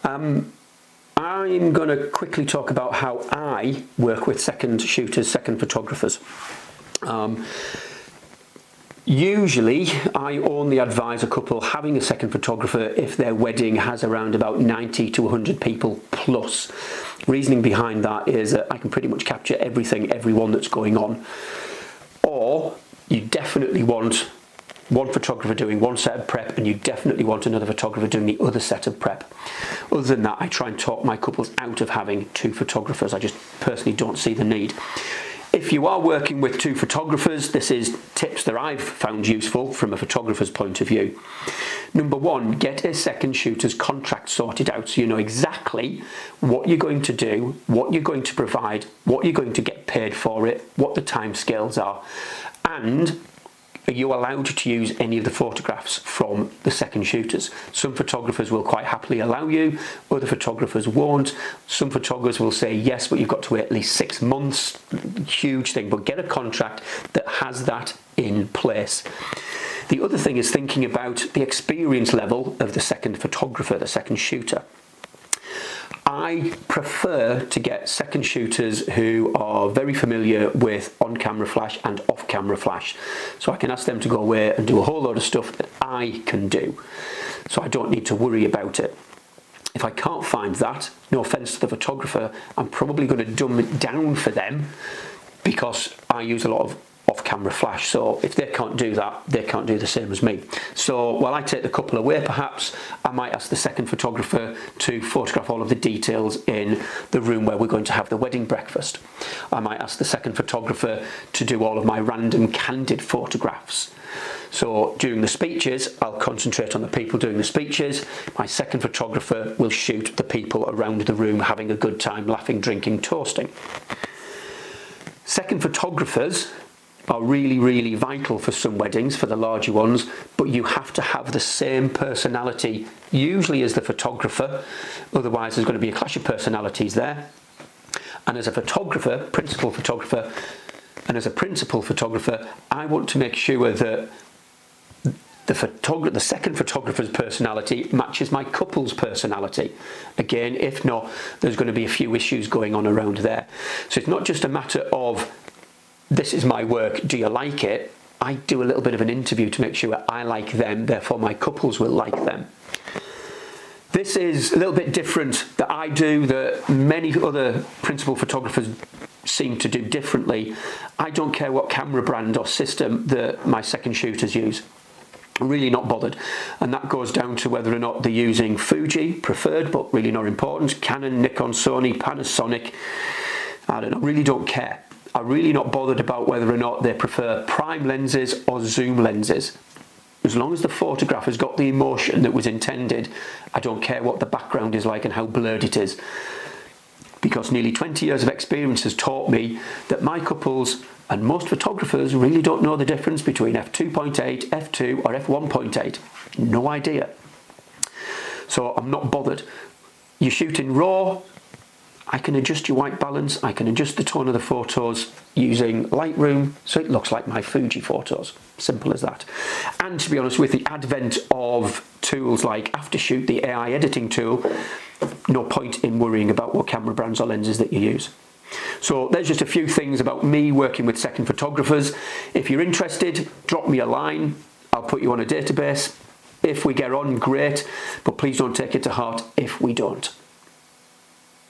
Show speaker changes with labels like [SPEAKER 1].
[SPEAKER 1] I'm going to quickly talk about how I work with second shooters, second photographers. Usually, I only advise a couple having a second photographer if their wedding has around about 90 to 100 people plus. Reasoning behind that is that I can pretty much capture everyone that's going on. Or you definitely want one photographer doing one set of prep, and you definitely want another photographer doing the other set of prep. Other than that, I try and talk my couples out of having two photographers. I just personally don't see the need. If you are working with two photographers, this is tips that I've found useful from a photographer's point of view. Number one, get a second shooter's contract sorted out so you know exactly what you're going to do, what you're going to provide, what you're going to get paid for it, what the time scales are, and are you allowed to use any of the photographs from the second shooters? Some photographers will quite happily allow you, other photographers won't. Some photographers will say yes, but you've got to wait at least 6 months. Huge thing, but get a contract that has that in place. The other thing is thinking about the experience level of the second photographer, the second shooter. I prefer to get second shooters who are very familiar with on-camera flash and off-camera flash. So I can ask them to go away and do a whole load of stuff that I can do. So I don't need to worry about it. If I can't find that, no offense to the photographer, I'm probably going to dumb it down for them because I use a lot of off-camera flash. So if they can't do that, they can't do the same as me. So while I take the couple away, perhaps I might ask the second photographer to photograph all of the details in the room where we're going to have the wedding breakfast. I might ask the second photographer to do all of my random candid photographs. So during the speeches, I'll concentrate on the people doing the speeches. My second photographer will shoot the people around the room having a good time, laughing, drinking, toasting. Second photographers are really, really vital for some weddings, for the larger ones, but you have to have the same personality, usually as the photographer, otherwise there's going to be a clash of personalities there. And as a photographer, principal photographer, and as a principal photographer, I want to make sure that the second photographer's personality matches my couple's personality. Again, if not, there's going to be a few issues going on around there. So it's not just a matter of this is my work, do you like it? I do a little bit of an interview to make sure I like them, therefore my couples will like them. This is a little bit different that I do, that many other principal photographers seem to do differently. I don't care what camera brand or system that my second shooters use. I'm really not bothered, and that goes down to whether or not they're using Fuji, preferred but really not important, Canon, Nikon, Sony, Panasonic, I don't know, really don't care. I'm really not bothered about whether or not they prefer prime lenses or zoom lenses. As long as the photograph has got the emotion that was intended, I don't care what the background is like and how blurred it is. Because nearly 20 years of experience has taught me that my couples and most photographers really don't know the difference between f2.8, f2 or f1.8. No idea. So I'm not bothered. You shoot in RAW, I can adjust your white balance, I can adjust the tone of the photos using Lightroom so it looks like my Fuji photos. Simple as that. And to be honest, with the advent of tools like Aftershoot, the AI editing tool, no point in worrying about what camera brands or lenses that you use. So there's just a few things about me working with second photographers. If you're interested, drop me a line. I'll put you on a database. If we get on, great, but please don't take it to heart if we don't.